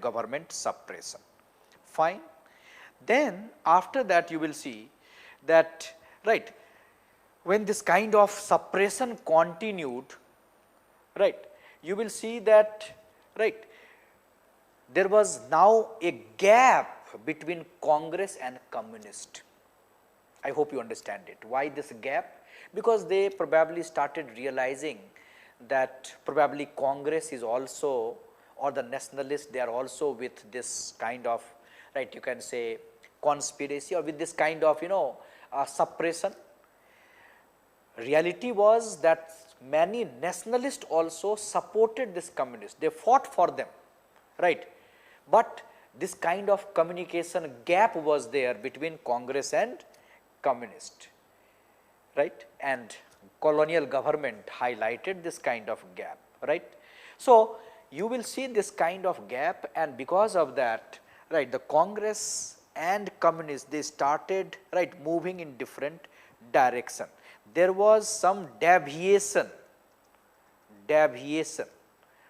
government suppression. Fine. Then after that you will see that, right, when this kind of suppression continued, right, you will see that, right, there was now a gap between Congress and communist. I hope you understand it. Why this gap? Because they probably started realizing that probably Congress is also, or the nationalists, they are also with this kind of, right, you can say conspiracy, or with this kind of, suppression. Reality was that many nationalists also supported this communist. They fought for them, right. But this kind of communication gap was there between Congress and communist, right, and colonial government highlighted this kind of gap, right. So you will see this kind of gap, and because of that, right, the Congress and communists, they started, right, moving in different direction. There was some deviation.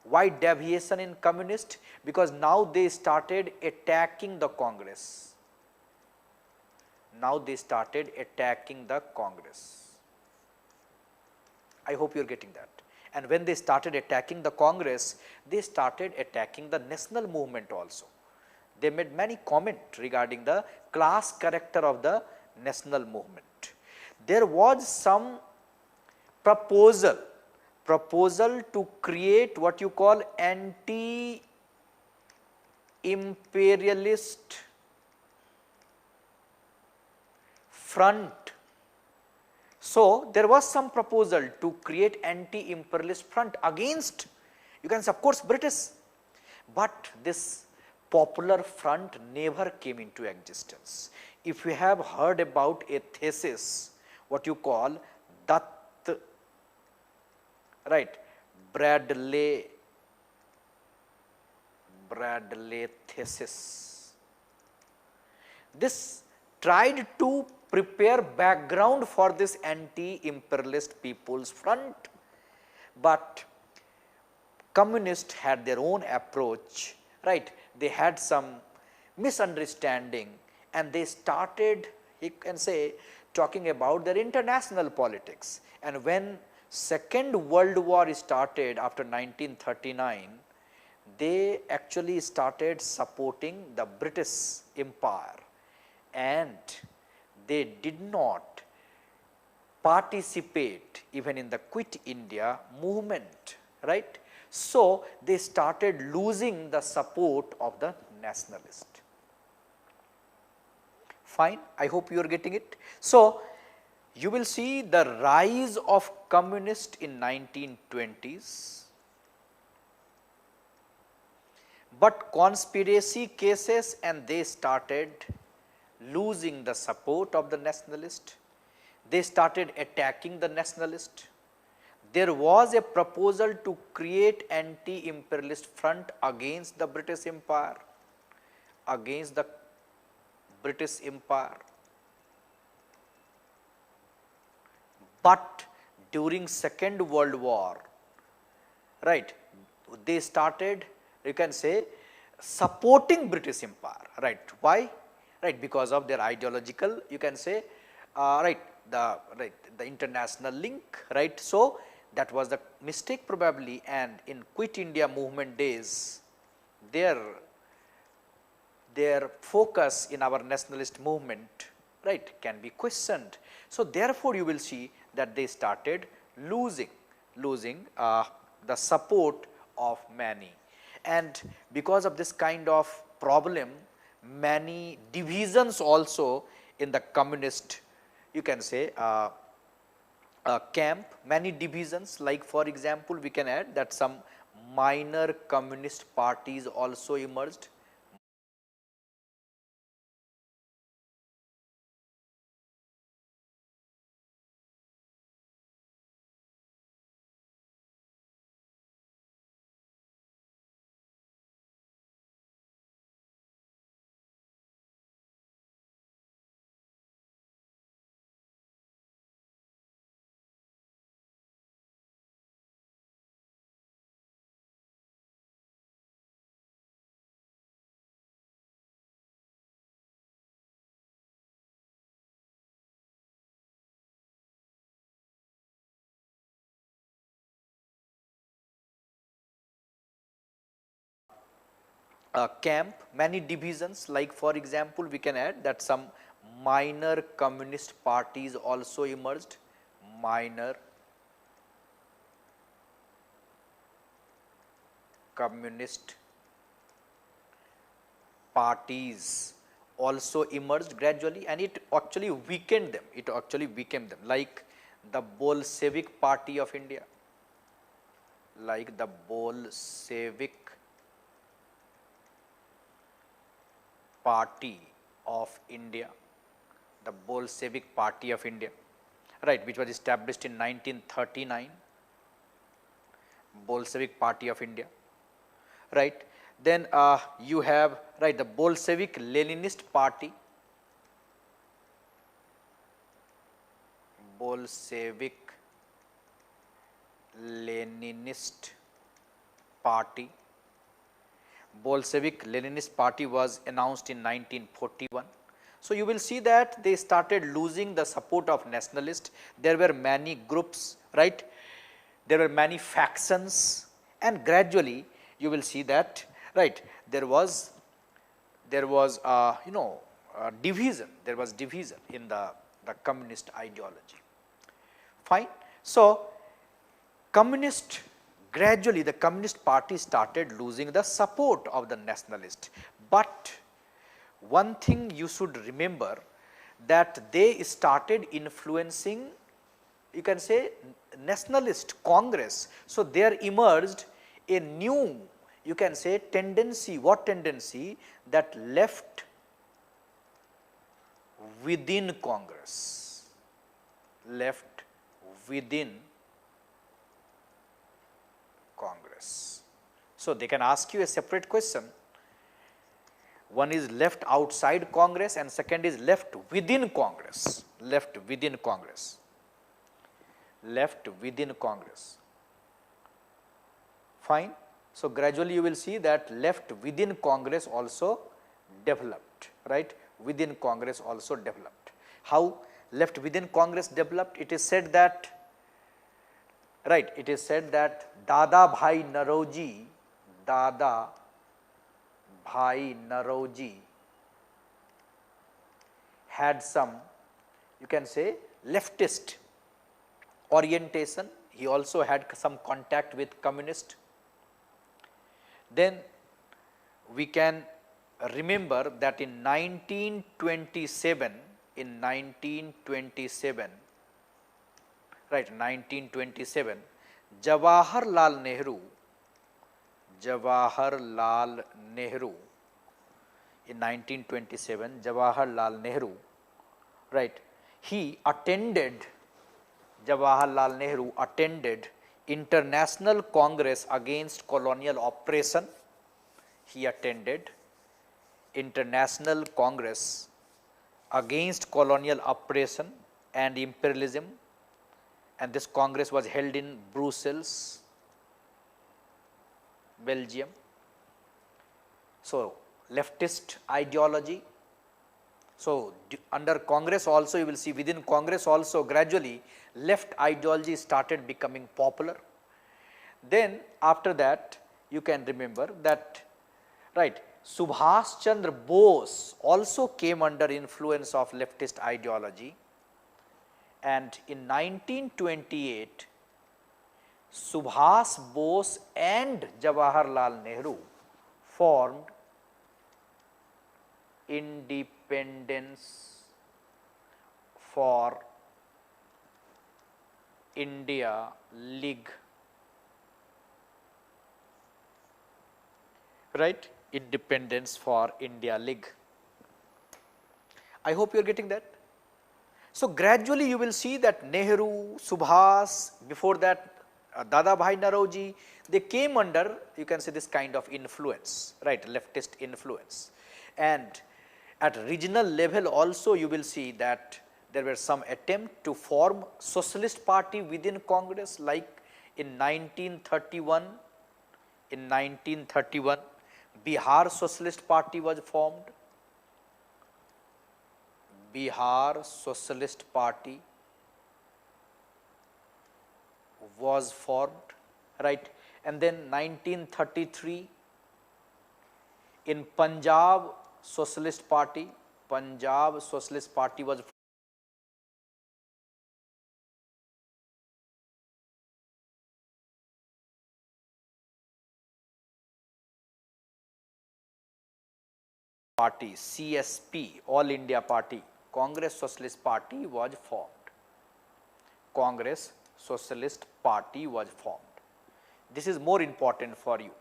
Why deviation in communist? Because now they started attacking the Congress. I hope you are getting that. And when they started attacking the Congress, they started attacking the national movement also. They made many comments regarding the class character of the national movement. There was some proposal to create what you call anti-imperialist front. So there was some proposal to create anti-imperialist front against, you can say, of course, British, but this popular front never came into existence. If you have heard about a thesis, what you call Dutt, right, Bradley thesis, this tried to prepare background for this anti-imperialist people's front, but communists had their own approach, right. They had some misunderstanding, and they started, you can say, talking about their international politics. And when Second World War started after 1939, they actually started supporting the British Empire, and they did not participate even in the Quit India movement, right. So they started losing the support of the nationalist. Fine, I hope you are getting it. So you will see the rise of communist in 1920s, but conspiracy cases, and they started losing the support of the nationalist. They started attacking the nationalist. There was a proposal to create anti-imperialist front against the British Empire, but during Second World War, right, they started, you can say, supporting British Empire, right. Why? Right, because of their ideological, you can say, right, the international link, right. So that was the mistake probably, and in Quit India movement days, their focus in our nationalist movement, right, can be questioned. So therefore you will see that they started losing the support of many, and because of this kind of problem, many divisions also in the communist, you can say, camp, many divisions, like for example we can add that some minor communist parties also emerged, camp, many divisions, like for example, we can add that some minor communist parties also emerged, minor communist parties also emerged gradually, and it actually weakened them, it actually weakened them, like the Bolshevik Party of India, like the Bolshevik Party of India, the Bolshevik Party of India, right, which was established in 1939, Bolshevik Party of India, right. Then you have, right, the Bolshevik Leninist Party, Bolshevik Leninist Party. Bolshevik Leninist Party was announced in 1941. So you will see that they started losing the support of nationalists. There were many groups, right? There were many factions, and gradually you will see that, right, there was division, there was division in the communist ideology. Fine. So gradually the Communist Party started losing the support of the nationalists. But one thing you should remember, that they started influencing, you can say, nationalist Congress. So there emerged a new, you can say, tendency. What tendency? That left within Congress, left within Congress. So they can ask you a separate question. One is left outside Congress and second is left within Congress, left within Congress, left within Congress. Fine. So gradually you will see that left within Congress also developed, right, within Congress also developed. How left within Congress developed? It is said that, right, it is said that Dada Bhai Naroji, Dada Bhai Naroji had some, you can say, leftist orientation. He also had some contact with communist. Then we can remember that in 1927, right, 1927, Jawaharlal Nehru, in 1927, Jawaharlal Nehru, right, Jawaharlal Nehru attended International Congress Against Colonial Oppression. He attended International Congress Against Colonial Oppression and Imperialism, and this Congress was held in Brussels, Belgium. So leftist ideology. So under Congress also you will see, within Congress also gradually left ideology started becoming popular. Then after that you can remember that, right, Subhash Chandra Bose also came under influence of leftist ideology, and in 1928 Subhash Bose and Jawaharlal Nehru formed Independence for India League, right, Independence for India League. I hope you are getting that. So gradually you will see that Nehru, Subhas, before that Dada Bhai Naroji, they came under, you can say, this kind of influence, right, leftist influence. And at regional level also you will see that there were some attempt to form socialist party within Congress, like in 1931, Bihar Socialist Party was formed. Bihar Socialist Party was formed, right, and then 1933 In Punjab Socialist Party, Punjab Socialist Party was party, CSP, All India Party, Congress Socialist Party was formed. Congress Socialist Party was formed. This is more important for you.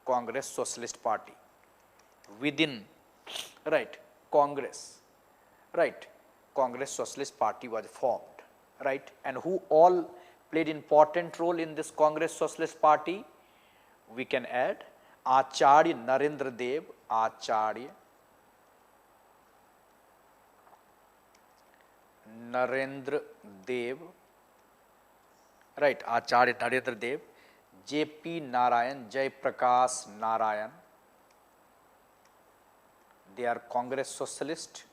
Congress Socialist Party within, right, Congress, right, Congress Socialist Party was formed, right, and who all played important role in this Congress Socialist Party? We can add Acharya Narendra Dev, Acharya Narendra Dev, right, Acharya Narendra Dev, J.P. Narayan, Jai Prakash Narayan, they are Congress Socialist,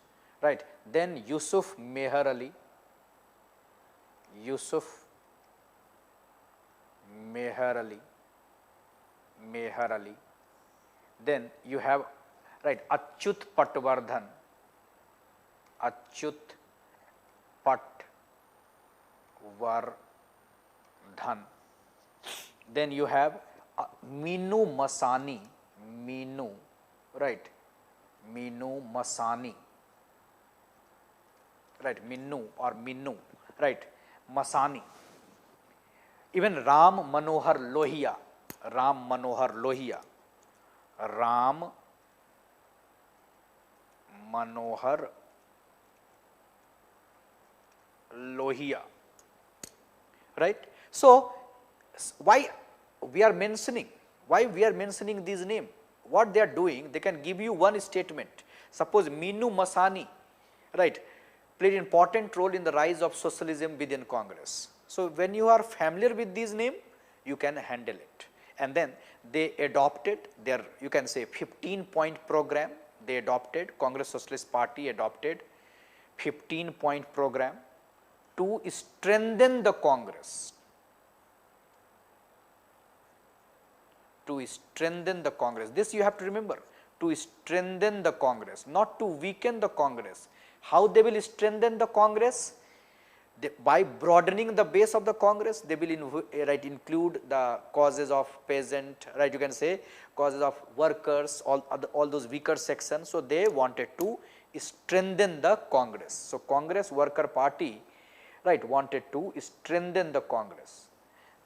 right. Then Yusuf Meher Ali, Yusuf Meher Ali, Meher Ali. Then you have, right, Achyut Patwardhan, Achyut Patwardhan. Then you have Minu Masani, Minu, right, Minu Masani, right, Minu or Minu, right, Masani. Even Ram Manohar Lohia, Ram Manohar Lohia, Ram Manohar Lohia, right. So, why we are mentioning these names? What they are doing, they can give you one statement. Suppose Minu Masani, right, played important role in the rise of socialism within Congress. So, when you are familiar with these names, you can handle it. And then they adopted their, you can say, 15-point program. They adopted, Congress Socialist Party adopted 15-point program to strengthen the Congress, to strengthen the Congress. This you have to remember, to strengthen the Congress, not to weaken the Congress. How they will strengthen the Congress? By broadening the base of the Congress, they will include the causes of peasant, right, you can say causes of workers, all those weaker sections. So, they wanted to strengthen the Congress. So, Congress Worker Party, right, wanted to strengthen the Congress.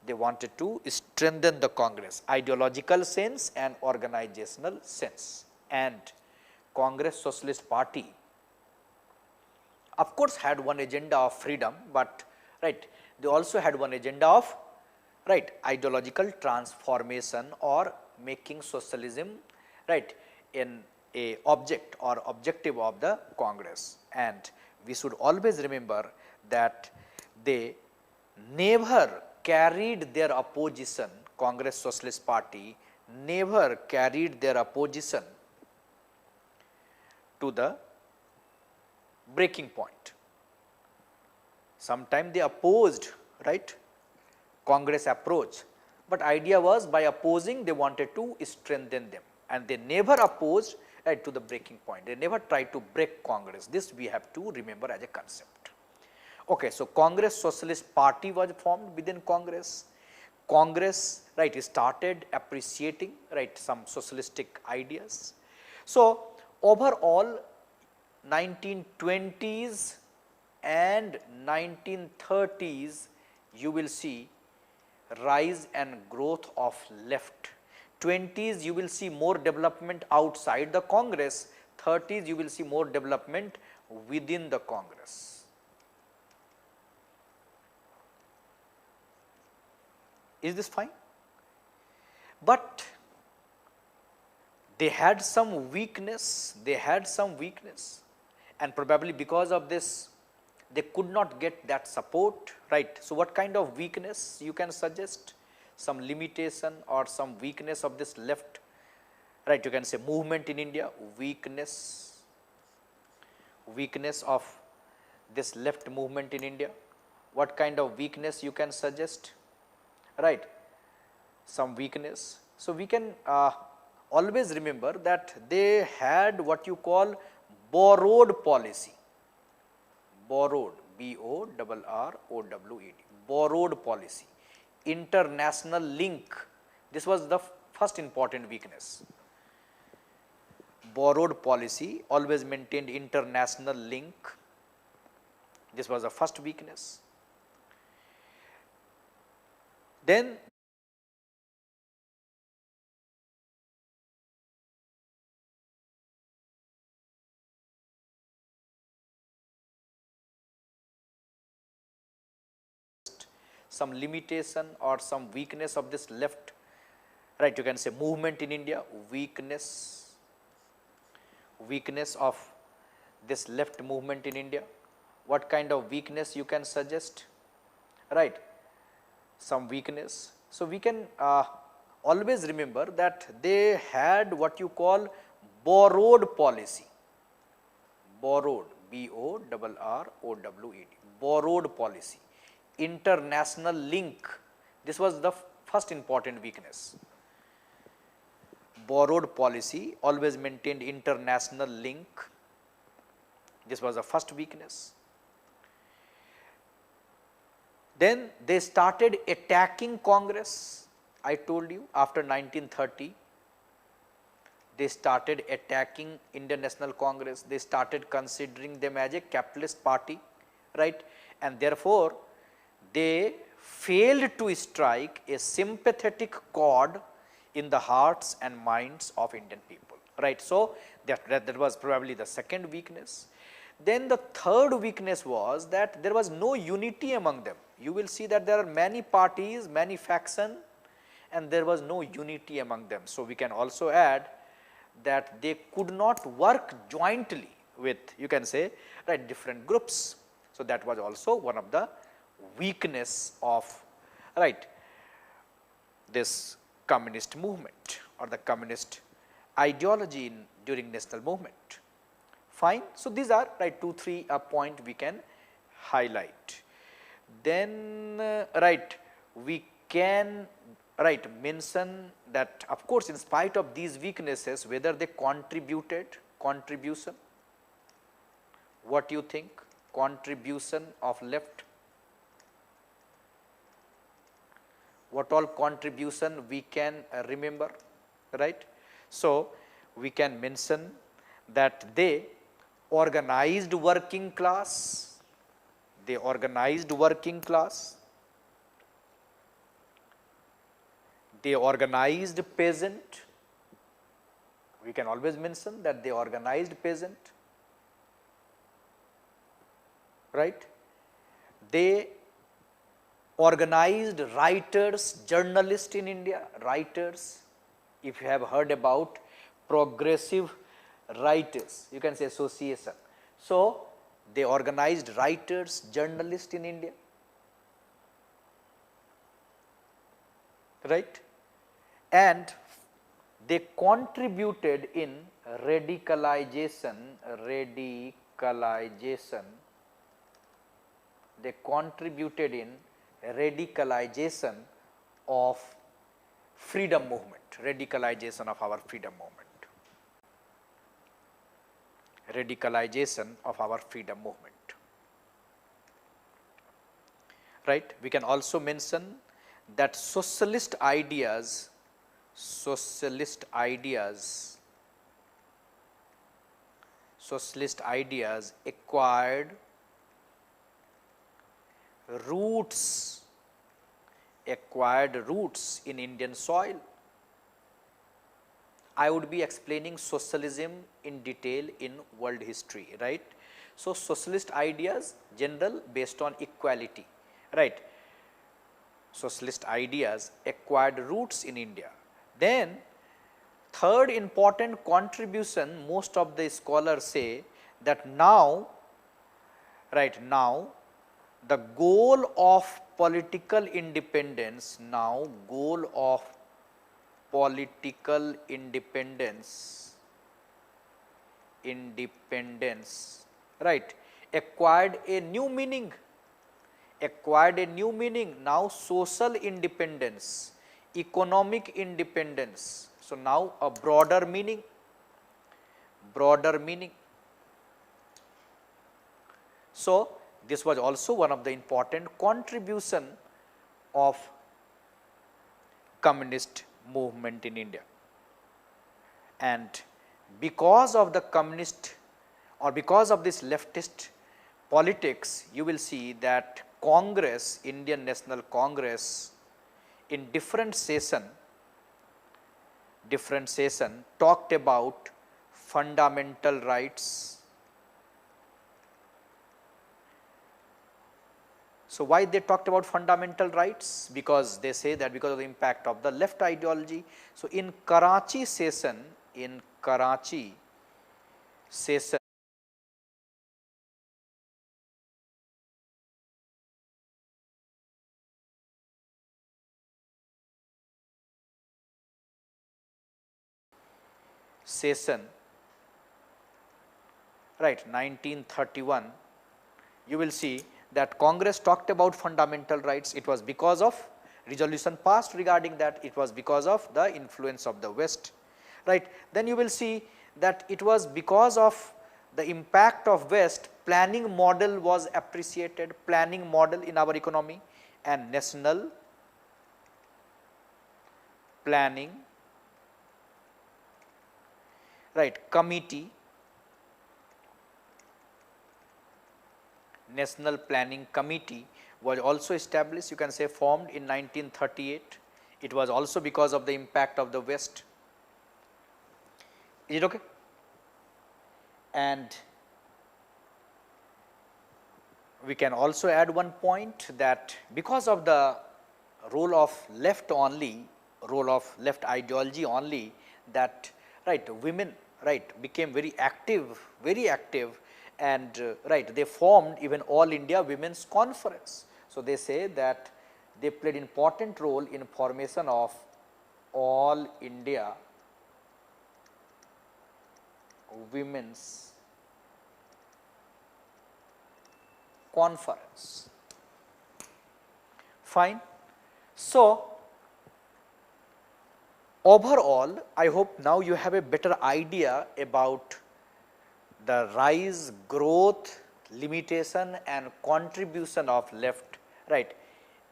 They wanted to strengthen the Congress, ideological sense and organizational sense. And Congress Socialist Party, of course, had one agenda of freedom, but right, they also had one agenda of, right, ideological transformation or making socialism, right, in a object or objective of the Congress. And we should always remember that they never carried their opposition, Congress Socialist Party never carried their opposition to the breaking point. Sometimes they opposed, right, Congress approach, but idea was by opposing they wanted to strengthen them, and they never opposed, right, to the breaking point. They never tried to break Congress. This we have to remember as a concept. Okay, so Congress Socialist Party was formed within Congress. Congress, right, started appreciating, right, some socialistic ideas. So, overall 1920s and 1930s, you will see rise and growth of left. 20s, you will see more development outside the Congress. 30s, you will see more development within the Congress. Is this fine? But they had some weakness, and probably because of this, they could not get that support, right. So, what kind of weakness you can suggest? Some limitation or some weakness of this left, right, you can say movement in India, weakness of this left movement in India. What kind of weakness you can suggest, right, some weakness. So, we can always remember that they had what you call borrowed policy, borrowed, B-O-R-R-O-W-E-D, borrowed policy, international link. This was the first important weakness. Borrowed policy, always maintained international link. This was the first weakness. Then some limitation or some weakness of this left, right, you can say movement in India, weakness of this left movement in India. What kind of weakness you can suggest, right, some weakness. So, we can always remember that they had what you call borrowed policy, borrowed, B-O-R-R-O-W-E-D, borrowed policy, international link. This was the first important weakness. Borrowed policy, always maintained international link. This was the first weakness. Then they started attacking Congress. I told you after 1930, they started attacking Indian National Congress. They started considering them as a capitalist party, right, and therefore they failed to strike a sympathetic chord in the hearts and minds of Indian people, right. So, that was probably the second weakness. Then the third weakness was that there was no unity among them. You will see that there are many parties, many factions, and there was no unity among them. So, we can also add that they could not work jointly with, you can say, right, different groups. So, that was also one of the weakness of, right, this communist movement or the communist ideology during national movement. Fine. So, these are, right, 2-3 point we can highlight. Then right, we can, right, mention that of course, in spite of these weaknesses, whether they contribution, what do you think, contribution of left, what all contribution we can remember, right. So, we can mention that they organized working class, they organized working class, they organized peasant, we can always mention that they organized peasant, right. They organized writers, journalists in India, writers, if you have heard about progressive writers, you can say association. So, they organized writers, journalists in India, right, and they contributed in radicalization, they contributed in radicalization of freedom movement, radicalization of our freedom movement. Radicalization of our freedom movement, right. We can also mention that socialist ideas acquired roots in Indian soil. I would be explaining socialism in detail in world history, right. So, socialist ideas general based on equality, right. Socialist ideas acquired roots in India. Then third important contribution, most of the scholars say that now, right, now the goal of political independence, right, acquired a new meaning, now social independence, economic independence. So, now a broader meaning, broader meaning. So, this was also one of the important contribution of communist movement in India. And because of the communist or because of this leftist politics, you will see that Congress, Indian National Congress, in different session talked about fundamental rights. So, why they talked about fundamental rights? Because they say that because of the impact of the left ideology. So, in Karachi session, right, 1931, you will see that Congress talked about fundamental rights. It was because of resolution passed regarding that, it was because of the influence of the West, right. Then you will see that it was because of the impact of West, planning model was appreciated, planning model in our economy, and national planning, right, committee, National Planning Committee was also established, you can say formed in 1938. It was also because of the impact of the West. Is it okay? And we can also add one point that because of the role of left only, role of left ideology only, that right women right became very active, and right they formed even All India Women's Conference. So, they say that they played important role in formation of All India Women's Conference. Fine. So, overall I hope now you have a better idea about the rise, growth, limitation and contribution of left right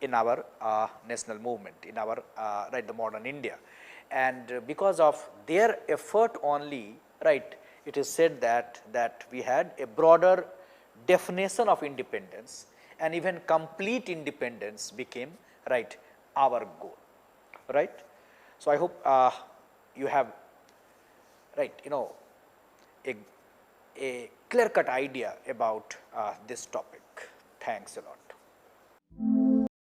in our national movement, in our right the modern India. And because of their effort only, right, it is said that we had a broader definition of independence, and even complete independence became right our goal, right. So, I hope you have right a clear cut idea about this topic. Thanks a lot.